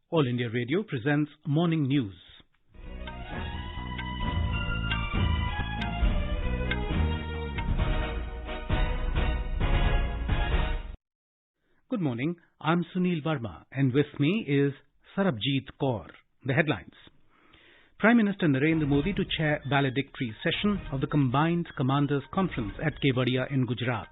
All India Radio presents Morning News. Good morning, I'm Sunil Verma and with me is Sarabjit Kaur. The headlines. Prime Minister Narendra Modi to chair valedictory session of the Combined Commanders Conference at Kevadia in Gujarat.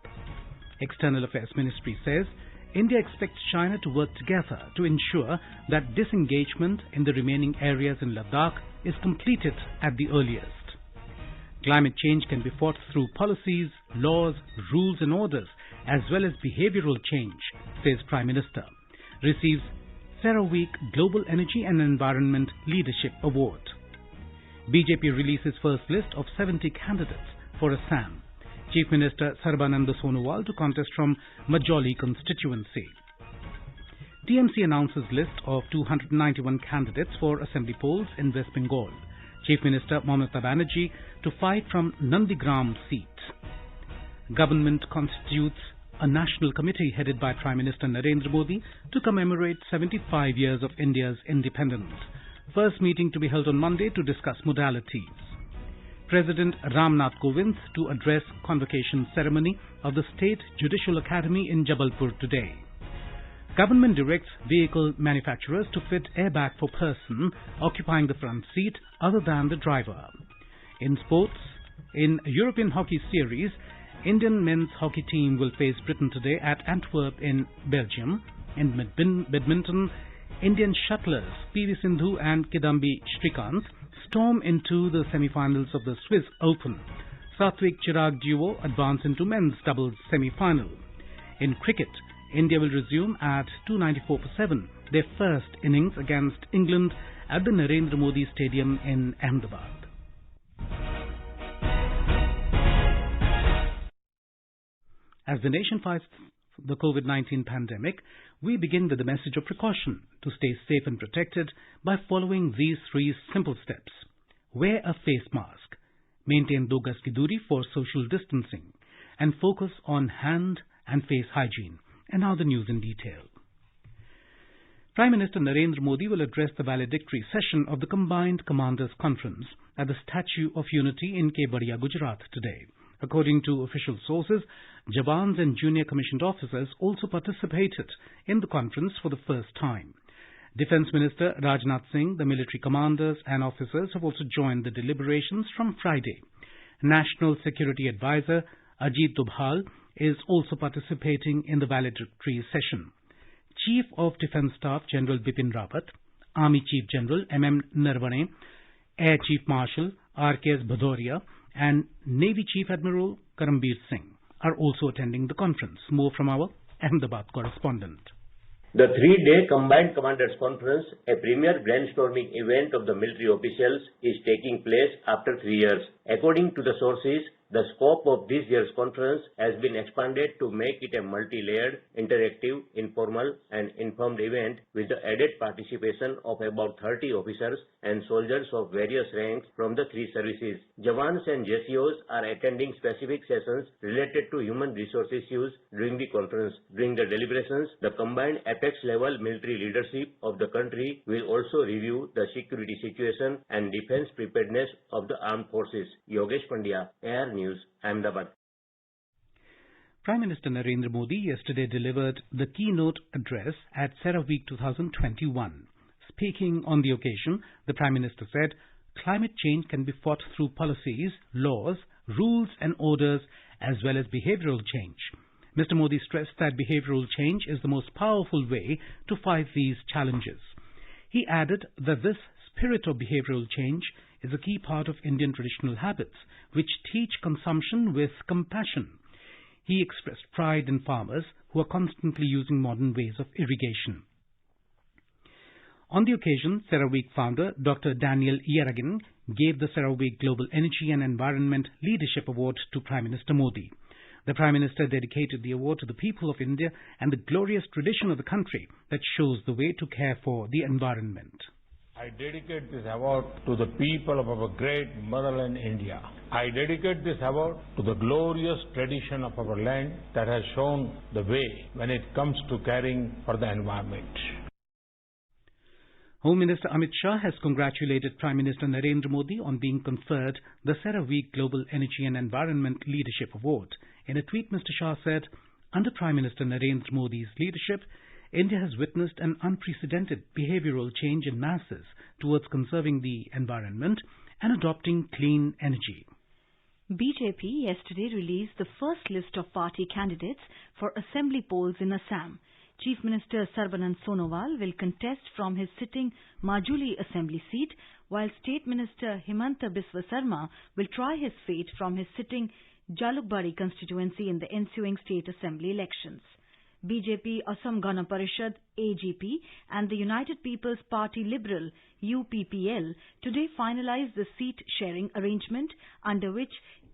External Affairs Ministry says India expects China to work together to ensure that disengagement in the remaining areas in Ladakh is completed at the earliest. Climate change can be fought through policies, laws, rules and orders as well as behavioral change, says Prime Minister. Receives CERAWeek Global Energy and Environment Leadership Award. BJP releases first list of 70 candidates for Assam. Chief Minister Sarbananda Sonowal to contest from Majoli constituency. TMC announces list of 291 candidates for assembly polls in West Bengal. Chief Minister Mamata Banerjee to fight from Nandigram seat. Government constitutes a national committee headed by Prime Minister Narendra Modi to commemorate 75 years of India's independence. First meeting to be held on Monday to discuss modalities. President Ramnath Kovind to address convocation ceremony of the State Judicial Academy in Jabalpur today. Government directs vehicle manufacturers to fit airbag for person occupying the front seat other than the driver. In sports, in European Hockey Series, Indian men's hockey team will face Britain today at Antwerp in Belgium. In badminton, Indian shuttlers PV Sindhu and Kidambi Shrikant storm into the semi-finals of the Swiss Open. Satwik Chirag duo advance into men's doubles semi-final. In cricket, India will resume at 294 for 7 their first innings against England at the Narendra Modi Stadium in Ahmedabad. As the nation fights the COVID-19 pandemic, we begin with a message of precaution to stay safe and protected by following these 3 simple steps. Wear a face mask, maintain 2 gaz ki duri for social distancing, and focus on hand and face hygiene. And now the news in detail. Prime Minister Narendra Modi will address the valedictory session of the Combined Commanders Conference at the Statue of Unity in Kevadia, Gujarat today. According to official sources, Jawans and junior commissioned officers also participated in the conference for the first time. Defence Minister Rajnath Singh, the military commanders and officers have also joined the deliberations from Friday. National Security Advisor Ajit Dubhal is also participating in the valedictory session. Chief of Defence Staff General Bipin Rawat, Army Chief General M.M. Narvane, Air Chief Marshal R.K.S. Bhadoria and Navy Chief Admiral Karambir Singh are also attending the conference. More from our Ahmedabad correspondent. The 3-day Combined Commanders Conference, a premier brainstorming event of the military officials, is taking place after 3 years. According to the sources, the scope of this year's conference has been expanded to make it a multi-layered, interactive, informal and informed event with the added participation of about 30 officers and soldiers of various ranks from the 3 services. Jawans and JCOs are attending specific sessions related to human resources use during the conference. During the deliberations, the combined apex-level military leadership of the country will also review the security situation and defense preparedness of the armed forces. Yogesh Pandya, Air News, Ahmedabad. Prime Minister Narendra Modi yesterday delivered the keynote address at CERAWeek 2021. Speaking on the occasion, the Prime Minister said, climate change can be fought through policies, laws, rules and orders as well as behavioral change. Mr. Modi stressed that behavioral change is the most powerful way to fight these challenges. He added that this spirit of behavioral change is a key part of Indian traditional habits, which teach consumption with compassion. He expressed pride in farmers who are constantly using modern ways of irrigation. On the occasion, CERAWeek founder Dr. Daniel Yeragin gave the CERAWeek Global Energy and Environment Leadership Award to Prime Minister Modi. The Prime Minister dedicated the award to the people of India and the glorious tradition of the country that shows the way to care for the environment. I dedicate this award to the people of our great motherland India. I dedicate this award to the glorious tradition of our land that has shown the way when it comes to caring for the environment. Home Minister Amit Shah has congratulated Prime Minister Narendra Modi on being conferred the CeraVeek Global Energy and Environment Leadership Award. In a tweet, Mr. Shah said, "Under Prime Minister Narendra Modi's leadership, India has witnessed an unprecedented behavioral change in masses towards conserving the environment and adopting clean energy." BJP yesterday released the first list of party candidates for assembly polls in Assam. Chief Minister Sarbanand Sonowal will contest from his sitting Majuli assembly seat, while State Minister Himanta Biswa Sarma will try his fate from his sitting Jalukbari constituency in the ensuing state assembly elections. BJP Assam Gana Parishad AGP and the United People's Party Liberal UPPL today finalized the seat sharing arrangement under which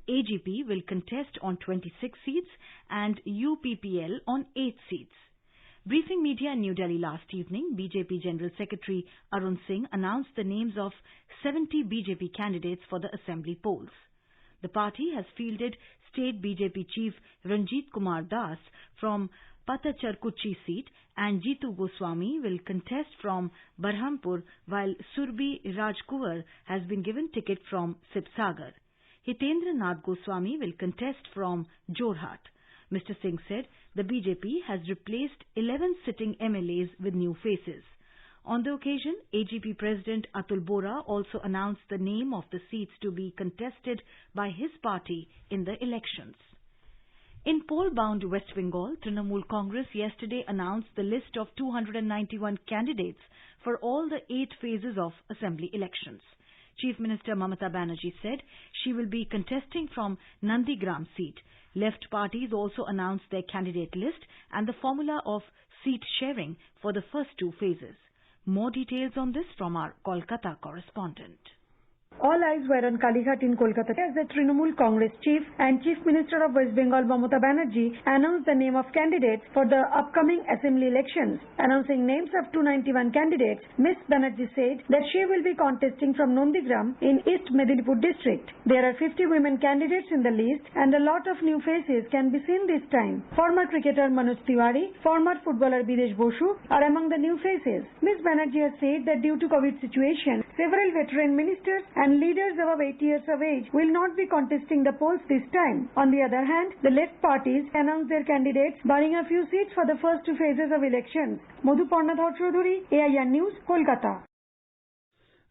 AGP will contest on 26 seats and UPPL on 8 seats. Briefing media in New Delhi last evening, BJP General Secretary Arun Singh announced the names of 70 BJP candidates for the assembly polls. The party has fielded State BJP Chief Ranjit Kumar Das from Patacharkuchi seat and Jitu Goswami will contest from Barhampur, while Surbi Rajkuwar has been given ticket from Sibsagar. Hitendra Nath Goswami will contest from Jorhat. Mr. Singh said the BJP has replaced 11 sitting MLAs with new faces. On the occasion, AGP President Atul Bora also announced the name of the seats to be contested by his party in the elections. In poll-bound West Bengal, Trinamool Congress yesterday announced the list of 291 candidates for all the 8 phases of assembly elections. Chief Minister Mamata Banerjee said she will be contesting from Nandigram seat. Left parties also announced their candidate list and the formula of seat sharing for the first 2 phases. More details on this from our Kolkata correspondent. All eyes were on Kalighat in Kolkata as the Trinamool Congress chief and Chief Minister of West Bengal Mamata Banerjee announced the name of candidates for the upcoming assembly elections. Announcing names of 291 candidates, Ms. Banerjee said that she will be contesting from Nandigram in East Medinipur district. There are 50 women candidates in the list and a lot of new faces can be seen this time. Former cricketer Manoj Tiwari, former footballer Bidesh Bosu are among the new faces. Ms. Banerjee has said that due to COVID situation, several veteran ministers and leaders above 80 years of age will not be contesting the polls this time. On the other hand, the left parties announced their candidates, barring a few seats for the first 2 phases of elections. Madhuparna Chaudhary, AIR News, Kolkata.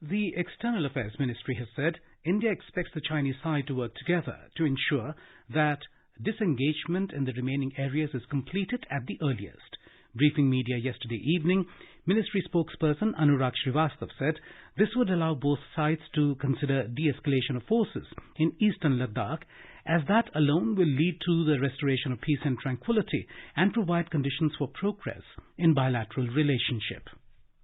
The External Affairs Ministry has said India expects the Chinese side to work together to ensure that disengagement in the remaining areas is completed at the earliest. Briefing media yesterday evening, Ministry spokesperson Anurag Srivastava said this would allow both sides to consider de-escalation of forces in eastern Ladakh, as that alone will lead to the restoration of peace and tranquility and provide conditions for progress in bilateral relationship.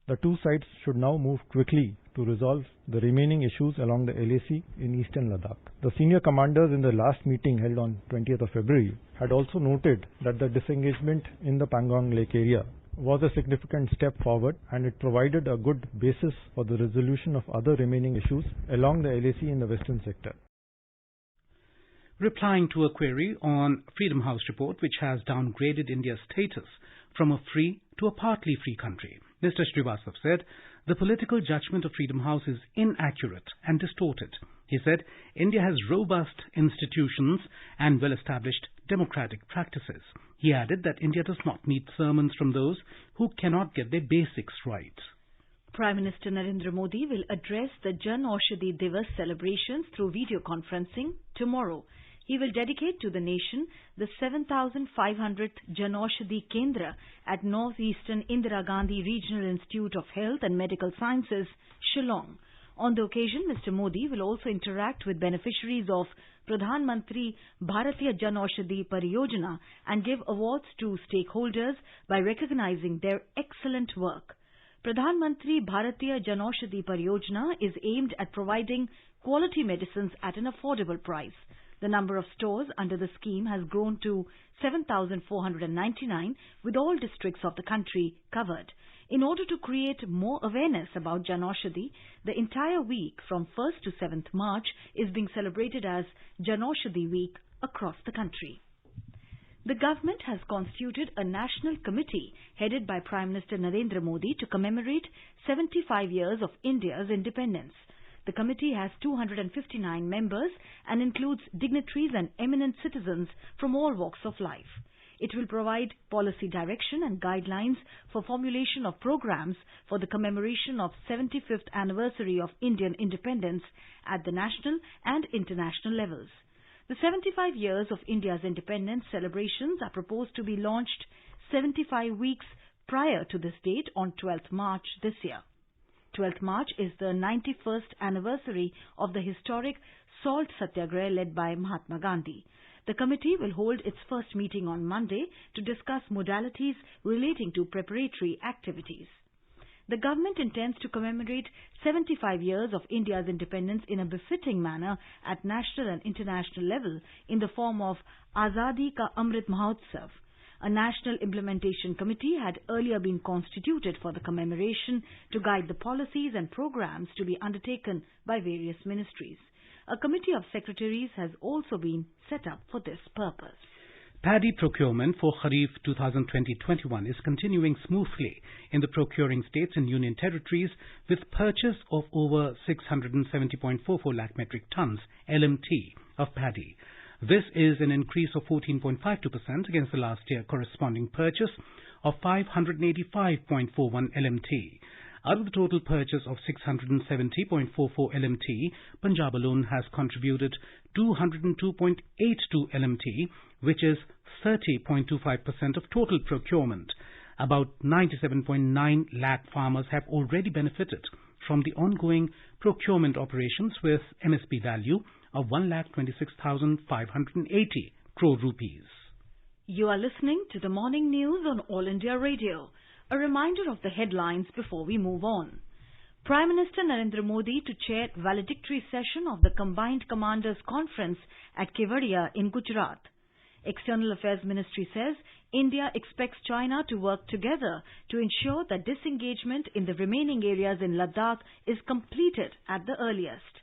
The two sides should now move quickly to resolve the remaining issues along the LAC in eastern Ladakh. The senior commanders in the last meeting held on 20th of February had also noted that the disengagement in the Pangong Lake area was a significant step forward and it provided a good basis for the resolution of other remaining issues along the LAC in the western sector. Replying to a query on Freedom House report which has downgraded India's status from a free to a partly free country, Mr. Srivastava said the political judgment of Freedom House is inaccurate and distorted. He said India has robust institutions and well-established democratic practices. He added that India does not need sermons from those who cannot get their basics right. Prime Minister Narendra Modi will address the Jan Aushadhi Divas celebrations through video conferencing tomorrow. He will dedicate to the nation the 7,500th Jan Aushadhi Kendra at Northeastern Indira Gandhi Regional Institute of Health and Medical Sciences, Shillong. On the occasion, Mr. Modi will also interact with beneficiaries of Pradhan Mantri Bharatiya Jan Aushadhi Pariyojana and give awards to stakeholders by recognizing their excellent work. Pradhan Mantri Bharatiya Jan Aushadhi Pariyojana is aimed at providing quality medicines at an affordable price. The number of stores under the scheme has grown to 7,499 with all districts of the country covered. In order to create more awareness about Jan Aushadhi, the entire week from 1st to 7th March is being celebrated as Jan Aushadhi Week across the country. The government has constituted a national committee headed by Prime Minister Narendra Modi to commemorate 75 years of India's independence. The committee has 259 members and includes dignitaries and eminent citizens from all walks of life. It will provide policy direction and guidelines for formulation of programs for the commemoration of 75th anniversary of Indian independence at the national and international levels. The 75 years of India's independence celebrations are proposed to be launched 75 weeks prior to this date on 12th March this year. 12th March is the 91st anniversary of the historic Salt Satyagraha led by Mahatma Gandhi. The committee will hold its first meeting on Monday to discuss modalities relating to preparatory activities. The government intends to commemorate 75 years of India's independence in a befitting manner at national and international level in the form of Azadi Ka Amrit Mahotsav. A national implementation committee had earlier been constituted for the commemoration to guide the policies and programs to be undertaken by various ministries. A committee of secretaries has also been set up for this purpose. Paddy procurement for Kharif 2020-21 is continuing smoothly in the procuring states and union territories with purchase of over 670.44 lakh metric tons LMT of paddy. This is an increase of 14.52% against the last year corresponding purchase of 585.41 LMT. Out of the total purchase of 670.44 LMT, Punjab alone has contributed 202.82 LMT, which is 30.25% of total procurement. About 97.9 lakh farmers have already benefited from the ongoing procurement operations with MSP value of 1,26,580 crore rupees. You are listening to the morning news on All India Radio. A reminder of the headlines before we move on. Prime Minister Narendra Modi to chair valedictory session of the Combined Commanders Conference at Kevadia in Gujarat. External Affairs Ministry says India expects China to work together to ensure that disengagement in the remaining areas in Ladakh is completed at the earliest.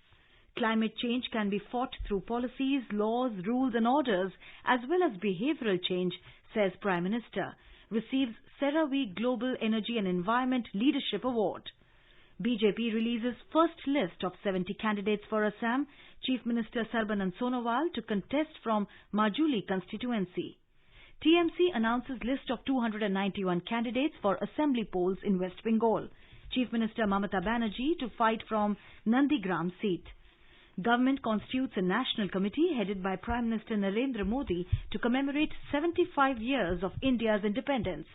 Climate change can be fought through policies, laws, rules and orders as well as behavioral change, says Prime Minister. Receives CERAWeek Global Energy and Environment Leadership Award. BJP releases first list of 70 candidates for Assam. Chief Minister Sarbanan Sonowal to contest from Majuli constituency. TMC announces list of 291 candidates for assembly polls in West Bengal. Chief Minister Mamata Banerjee to fight from Nandigram seat. Government constitutes a national committee headed by Prime Minister Narendra Modi to commemorate 75 years of India's independence.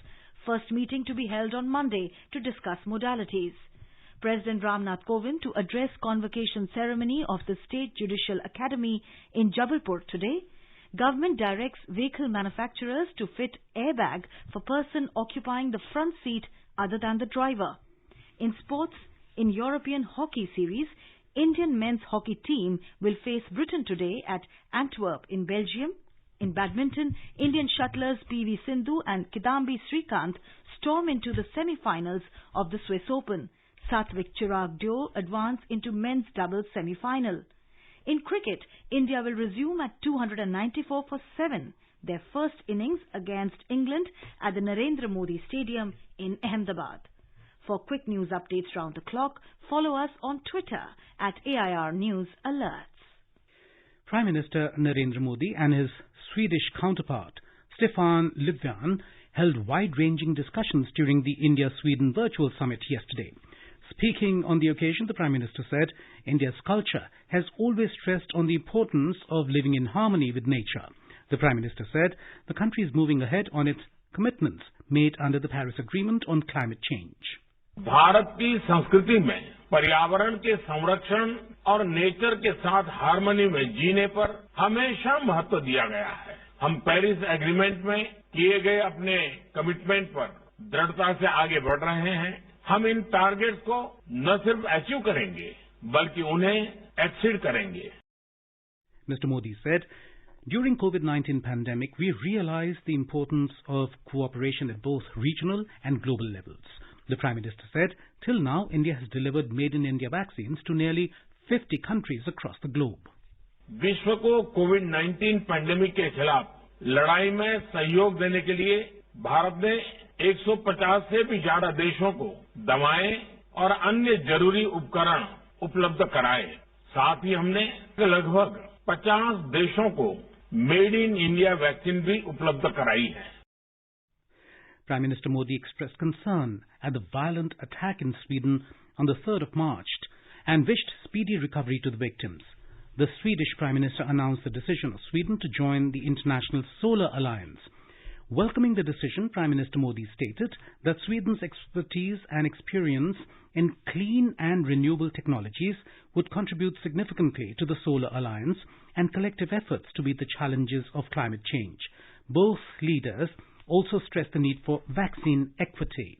First meeting to be held on Monday to discuss modalities. President Ramnath Kovind to address convocation ceremony of the State Judicial Academy in Jabalpur today. Government directs vehicle manufacturers to fit airbag for person occupying the front seat other than the driver. In sports, in European Hockey Series, Indian men's hockey team will face Britain today at Antwerp in Belgium. In badminton, Indian shuttlers PV Sindhu and Kidambi Srikanth storm into the semi-finals of the Swiss Open. Satvik Chirag duo advance into men's doubles semi-final. In cricket, India will resume at 294 for 7, their first innings against England at the Narendra Modi Stadium in Ahmedabad. For quick news updates round the clock, follow us on Twitter at AIR News Alerts. Prime Minister Narendra Modi and his Swedish counterpart Stefan Löfven held wide-ranging discussions during the India-Sweden virtual summit yesterday. Speaking on the occasion, the Prime Minister said India's culture has always stressed on the importance of living in harmony with nature. The Prime Minister said the country is moving ahead on its commitments made under the Paris Agreement on climate change. Bharat की संस्कृति में पर्यावरण के संरक्षण और nature के साथ harmony में जीने पर हमेशा महत्व दिया गया है. हम पेरिस एग्रीमेंट में किए गए अपने कमिटमेंट पर दृढ़ता से आगे बढ़ रहे हैं. हम इन टारगेट्स को न सिर्फ अचीव करेंगे बल्कि उन्हें एक्सीड करेंगे. Mr. Modi said, during COVID-19 pandemic, we realized the importance of cooperation at both regional and global levels. The Prime Minister said, till now, India has delivered made-in-India vaccines to nearly 50 countries across the globe. विश्व को कोविड-19 pandemic के खिलाफ लड़ाई में सहयोग देने के लिए भारत ने 150 से भी ज्यादा देशों को दवाएं और अन्य जरूरी उपकरण उपलब्ध कराए। साथ ही हमने लगभग 50 देशों को मेड इन इंडिया वैक्सीन भी उपलब्ध कराई है। Prime Minister Modi expressed concern at the violent attack in Sweden on the 3rd of March and wished speedy recovery to the victims. The Swedish Prime Minister announced the decision of Sweden to join the International Solar Alliance. Welcoming the decision, Prime Minister Modi stated that Sweden's expertise and experience in clean and renewable technologies would contribute significantly to the Solar Alliance and collective efforts to meet the challenges of climate change. Both leaders also stressed the need for vaccine equity.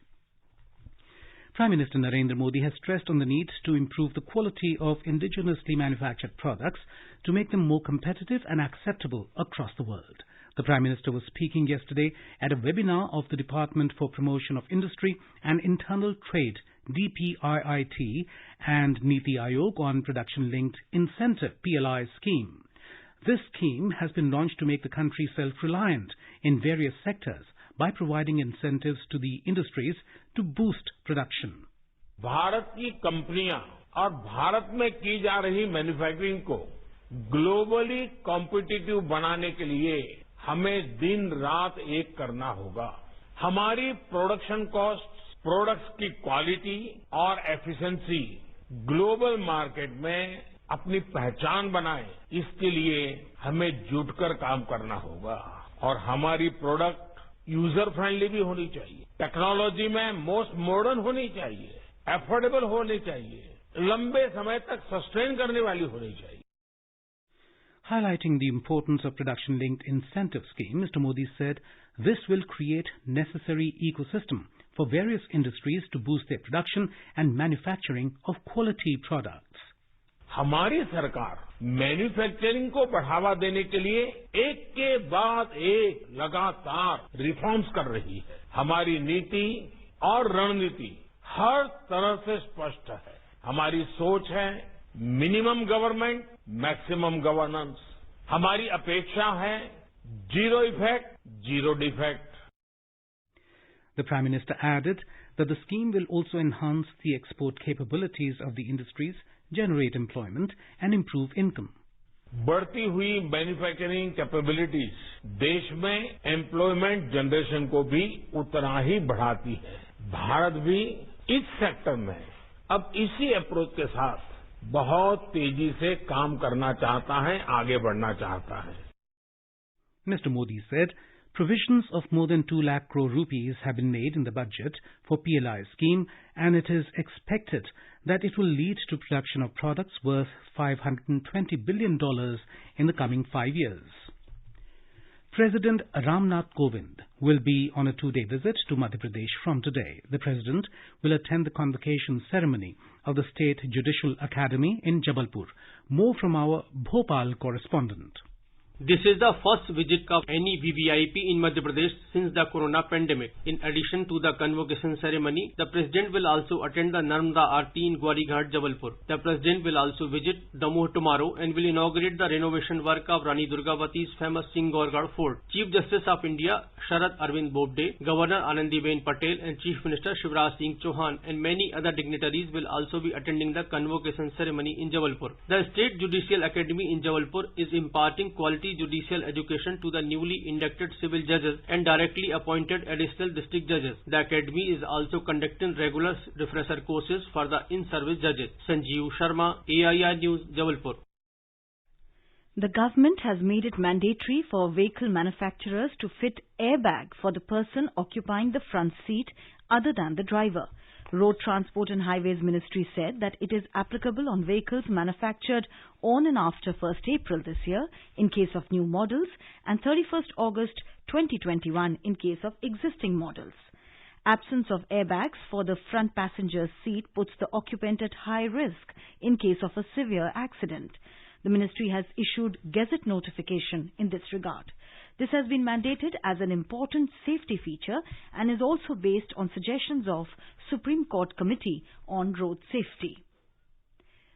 Prime Minister Narendra Modi has stressed on the need to improve the quality of indigenously manufactured products to make them more competitive and acceptable across the world. The Prime Minister was speaking yesterday at a webinar of the Department for Promotion of Industry and Internal Trade DPIIT and Niti Aayog on Production-Linked Incentive PLI scheme. This scheme has been launched to make the country self-reliant in various sectors by providing incentives to the industries to boost production. Bharat की कंपनियां और भारत में की जा रही manufacturing को globally competitive बनाने के लिए हमें दिन रात एक करना होगा। हमारी प्रोडक्शन कॉस्ट, प्रोडक्ट्स की क्वालिटी और एफिशिएंसी ग्लोबल मार्केट में अपनी पहचान बनाए, इसके लिए हमें जुटकर काम करना होगा और हमारी प्रोडक्ट यूजर फ्रेंडली भी होनी चाहिए, टेक्नोलॉजी में मोस्ट मॉडर्न होनी चाहिए, एफोर्डेबल होनी चाहिए, लंबे समय तक सस्टेन करने वाली होनी चाहिए। Highlighting the importance of production-linked incentive scheme, Mr. Modi said this will create necessary ecosystem for various industries to boost their production and manufacturing of quality products. हमारी सरकार मैन्युफैक्चरिंग को बढ़ावा देने के लिए एक के बाद एक लगातार रिफॉर्म्स कर रही है। हमारी नीति और रणनीति हर तरह से स्पष्ट है। हमारी सोच है मिनिमम गवर्नमेंट, मैक्सिमम गवर्नेंस। हमारी अपेक्षा है zero effect, zero defect. The Prime Minister added that the scheme will also enhance the export capabilities of the industries, generate employment and improve income. बढ़ती हुई मैन्युफैक्चरिंग कैपेबिलिटीज देश में employment generation को भी उतना ही बढ़ाती है। भारत भी इस सेक्टर में अब इसी अप्रोच के साथ बहुत तेजी से काम करना चाहता है, आगे बढ़ना चाहता है। Mr. Modi said provisions of more than 2 lakh crore rupees have been made in the budget for PLI scheme, and it is expected that it will lead to production of products worth $520 billion in the coming 5 years. President Ramnath Kovind will be on a 2-day visit to Madhya Pradesh from today. The President will attend the convocation ceremony of the State Judicial Academy in Jabalpur. More from our Bhopal correspondent. This is the first visit of any VVIP in Madhya Pradesh since the corona pandemic. In addition to the convocation ceremony, the President will also attend the Narmada Aarti in Gwarighar, Jabalpur. The President will also visit Damoh tomorrow and will inaugurate the renovation work of Rani Durgavati's famous Singhaurgarh Fort. Chief Justice of India, Sharad Arvind Bobde, Governor Anandiben Patel and Chief Minister Shivraj Singh Chauhan and many other dignitaries will also be attending the convocation ceremony in Jabalpur. The State Judicial Academy in Jabalpur is imparting quality judicial education to the newly inducted civil judges and directly appointed additional district judges. The academy is also conducting regular refresher courses for the in-service judges. Sanjeev Sharma, AIR News, Jabalpur. The government has made it mandatory for vehicle manufacturers to fit airbag for the person occupying the front seat other than the driver. Road Transport and Highways Ministry said that it is applicable on vehicles manufactured on and after 1st April this year in case of new models and 31st August 2021 in case of existing models. Absence of airbags for the front passenger seat puts the occupant at high risk in case of a severe accident. The ministry has issued gazette notification in this regard. This has been mandated as an important safety feature and is also based on suggestions of Supreme Court Committee on Road Safety.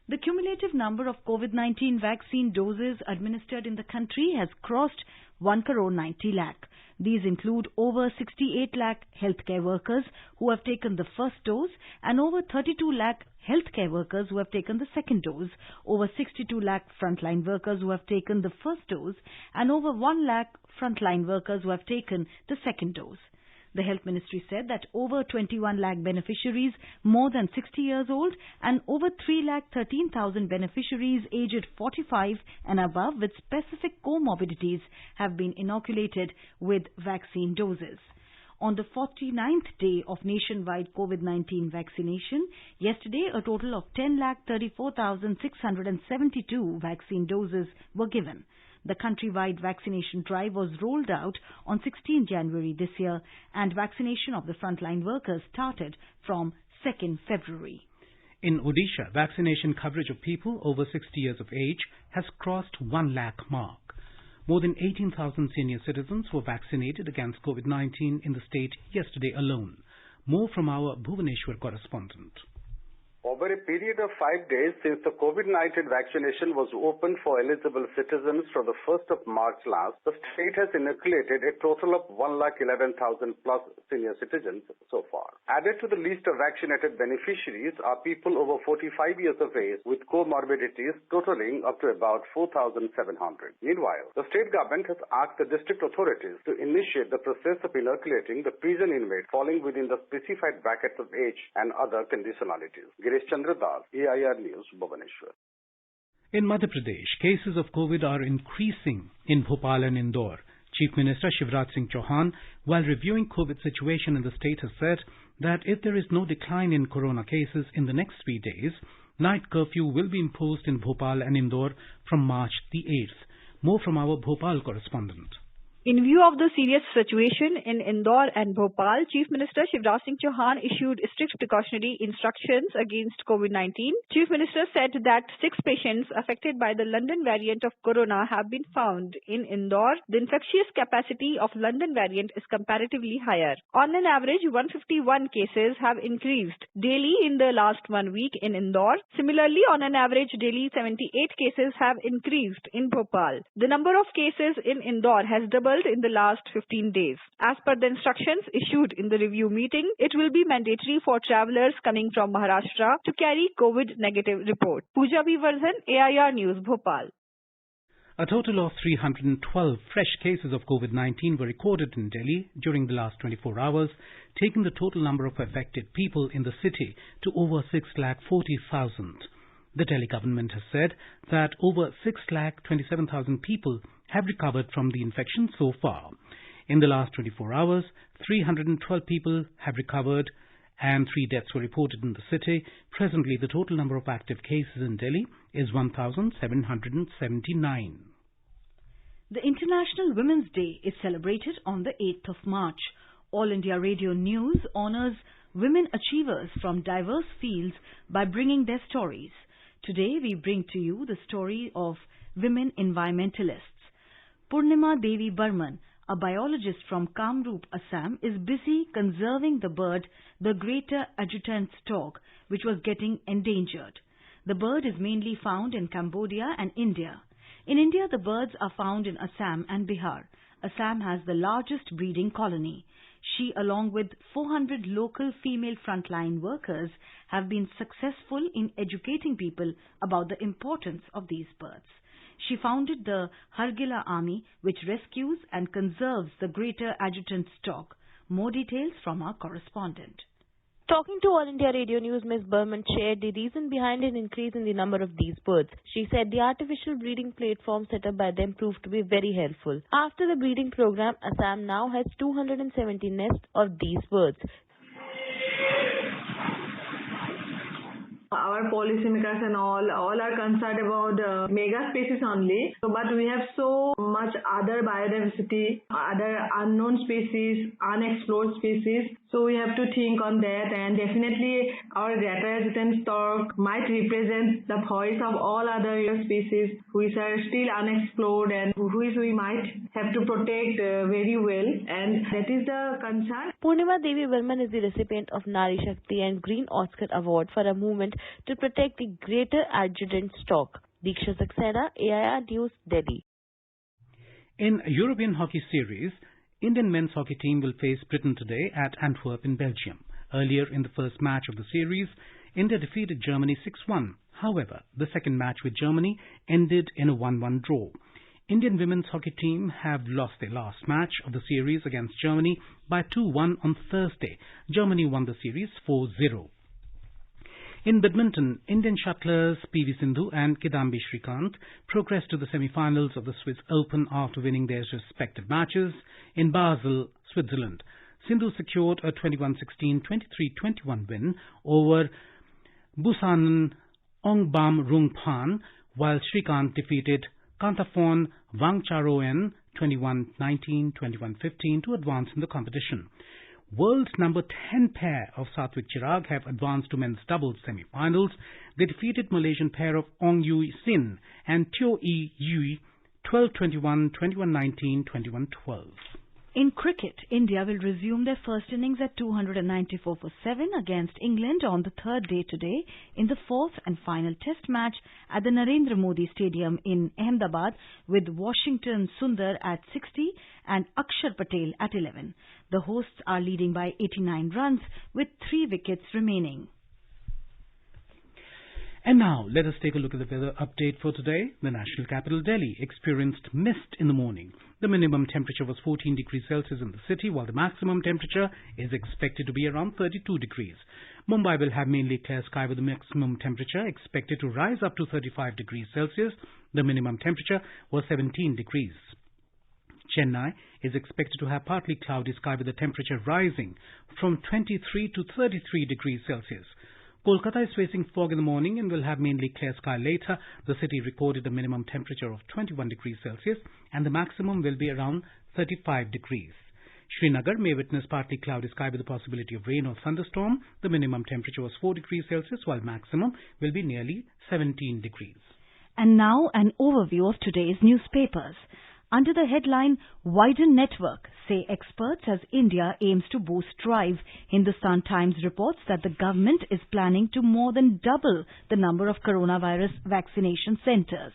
The cumulative number of COVID-19 vaccine doses administered in the country has crossed 1 crore 90 lakh. These include over 68 lakh healthcare workers who have taken the first dose and over 32 lakh healthcare workers who have taken the second dose, over 62 lakh frontline workers who have taken the first dose, and over 1 lakh frontline workers who have taken the second dose. The Health Ministry said that over 21 lakh beneficiaries more than 60 years old and over 3 lakh 13,000 beneficiaries aged 45 and above with specific comorbidities have been inoculated with vaccine doses. On the 49th day of nationwide COVID-19 vaccination, yesterday a total of 10,34,672 vaccine doses were given. The countrywide vaccination drive was rolled out on 16 January this year, and vaccination of the frontline workers started from 2nd February. In Odisha, vaccination coverage of people over 60 years of age has crossed 1 lakh mark. More than 18,000 senior citizens were vaccinated against COVID-19 in the state yesterday alone. More from our Bhubaneswar correspondent. Over a period of 5 days since the COVID-19 vaccination was open for eligible citizens from the 1st of March last, the state has inoculated a total of 111,000 plus senior citizens so far. Added to the list of vaccinated beneficiaries are people over 45 years of age with comorbidities totaling up to about 4,700. Meanwhile, the state government has asked the district authorities to initiate the process of inoculating the prison inmates falling within the specified brackets of age and other conditionalities. AIR News, Bhubaneswar. In Madhya Pradesh, cases of COVID are increasing in Bhopal and Indore. Chief Minister Shivraj Singh Chauhan, while reviewing COVID situation in the state, has said that if there is no decline in corona cases in the next 3 days, night curfew will be imposed in Bhopal and Indore from March the 8th. More from our Bhopal correspondent. In view of the serious situation in Indore and Bhopal, Chief Minister Shivraj Singh Chauhan issued strict precautionary instructions against COVID-19. Chief Minister said that 6 patients affected by the London variant of corona have been found in Indore. The infectious capacity of London variant is comparatively higher. On an average, 151 cases have increased daily in the last 1 week in Indore. Similarly, on an average daily, 78 cases have increased in Bhopal. The number of cases in Indore has doubled in the last 15 days. As per the instructions issued in the review meeting, it will be mandatory for travellers coming from Maharashtra to carry COVID negative report. Pooja B. Vardhan, AIR News, Bhopal. A total of 312 fresh cases of COVID-19 were recorded in Delhi during the last 24 hours, taking the total number of affected people in the city to over 640,000. The Delhi government has said that over 627,000 people have recovered from the infection so far. In the last 24 hours, 312 people have recovered and 3 deaths were reported in the city. Presently, the total number of active cases in Delhi is 1,779. The International Women's Day is celebrated on the 8th of March. All India Radio News honors women achievers from diverse fields by bringing their stories. Today, we bring to you the story of women environmentalists. Purnima Devi Burman, a biologist from Kamrup, Assam, is busy conserving the bird, the greater adjutant stork, which was getting endangered. The bird is mainly found in Cambodia and India. In India, the birds are found in Assam and Bihar. Assam has the largest breeding colony. She, along with 400 local female frontline workers, have been successful in educating people about the importance of these birds. She founded the Hargila Army, which rescues and conserves the greater adjutant stork. More details from our correspondent. Talking to All India Radio News, Ms. Burman shared the reason behind an increase in the number of these birds. She said the artificial breeding platform set up by them proved to be very helpful. After the breeding program, Assam now has 270 nests of these birds. Our policymakers and all are concerned about mega species only. But we have so much other biodiversity, other unknown species, unexplored species. So we have to think on that, and definitely our greater adjutant stork might represent the voice of all other species which are still unexplored and which we might have to protect very well, and that is the concern. Purnima Devi Burman is the recipient of Nari Shakti and Green Oscar Award for a movement to protect the greater adjutant stork. Diksha Saxena, AIR News, Delhi. In European Hockey Series, Indian men's hockey team will face Britain today at Antwerp in Belgium. Earlier in the first match of the series, India defeated Germany 6-1. However, the second match with Germany ended in a 1-1 draw. Indian women's hockey team have lost their last match of the series against Germany by 2-1 on Thursday. Germany won the series 4-0. In badminton, Indian shuttlers PV Sindhu and Kidambi Srikanth progressed to the semi-finals of the Swiss Open after winning their respective matches in Basel, Switzerland. Sindhu secured a 21-16, 23-21 win over Busanan Ongbam Rungpan, while Srikanth defeated Kantaphon Wangcharoen 21-19, 21-15 to advance in the competition. World's number 10 pair of Satwik Chirag have advanced to men's doubles semi-finals. They defeated Malaysian pair of Ong Yui Sin and Teo Ee Yui 12-21, 21-19, 21-12. In cricket, India will resume their first innings at 294 for 7 against England on the third day today in the fourth and final test match at the Narendra Modi Stadium in Ahmedabad with Washington Sundar at 60 and Akshar Patel at 11. The hosts are leading by 89 runs with 3 wickets remaining. And now, let us take a look at the weather update for today. The national capital, Delhi, experienced mist in the morning. The minimum temperature was 14 degrees Celsius in the city, while the maximum temperature is expected to be around 32 degrees. Mumbai will have mainly clear sky with the maximum temperature expected to rise up to 35 degrees Celsius. The minimum temperature was 17 degrees. Chennai is expected to have partly cloudy sky with the temperature rising from 23 to 33 degrees Celsius. Kolkata is facing fog in the morning and will have mainly clear sky later. The city recorded a minimum temperature of 21 degrees Celsius and the maximum will be around 35 degrees. Srinagar may witness partly cloudy sky with the possibility of rain or thunderstorm. The minimum temperature was 4 degrees Celsius while maximum will be nearly 17 degrees. And now an overview of today's newspapers. Under the headline, Widen Network, say experts as India aims to boost drive. Hindustan Times reports that the government is planning to more than double the number of coronavirus vaccination centres.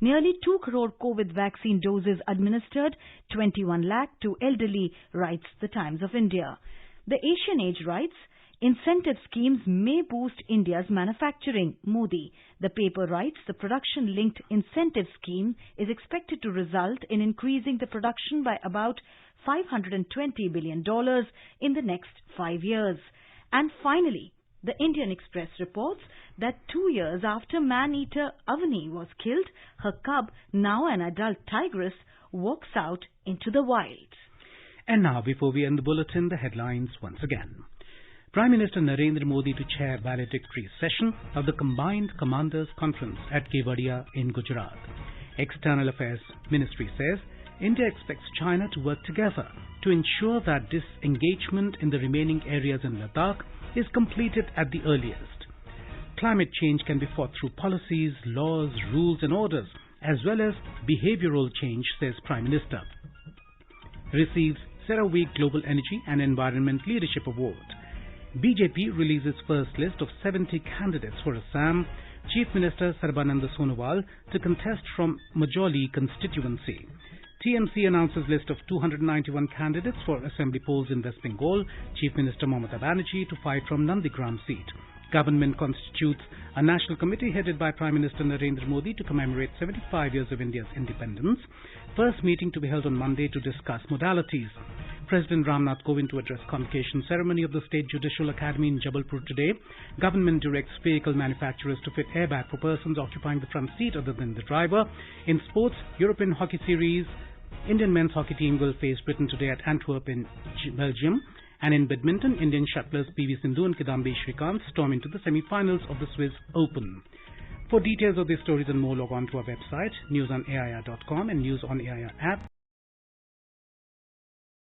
Nearly 2 crore COVID vaccine doses administered, 21 lakh to elderly, writes the Times of India. The Asian Age writes, incentive schemes may boost India's manufacturing. Modi. The paper writes the production-linked incentive scheme is expected to result in increasing the production by about $520 billion in the next 5 years. And finally, the Indian Express reports that 2 years after man-eater Avani was killed, her cub, now an adult tigress, walks out into the wild. And now, before we end the bulletin, the headlines once again. Prime Minister Narendra Modi to chair valedictory session of the Combined Commanders Conference at Kevadia in Gujarat. External Affairs Ministry says India expects China to work together to ensure that disengagement in the remaining areas in Ladakh is completed at the earliest. Climate change can be fought through policies, laws, rules and orders, as well as behavioral change, says Prime Minister. Receives CERAWeek Global Energy and Environment Leadership Award. BJP releases first list of 70 candidates for Assam. Chief Minister Sarbananda Sonowal to contest from Majoli constituency. TMC announces list of 291 candidates for assembly polls in West Bengal. Chief Minister Mamata Banerjee to fight from Nandigram seat. Government constitutes a national committee headed by Prime Minister Narendra Modi to commemorate 75 years of India's independence. First meeting to be held on Monday to discuss modalities. President Ramnath Kovind to address convocation ceremony of the State Judicial Academy in Jabalpur today. Government directs vehicle manufacturers to fit airbag for persons occupying the front seat other than the driver. In sports, European Hockey Series, Indian men's hockey team will face Britain today at Antwerp in Belgium. And in badminton, Indian shuttlers PV Sindhu and Kidambi Srikanth storm into the semi-finals of the Swiss Open. For details of these stories and more, log on to our website, newsonair.com and News on AIR app.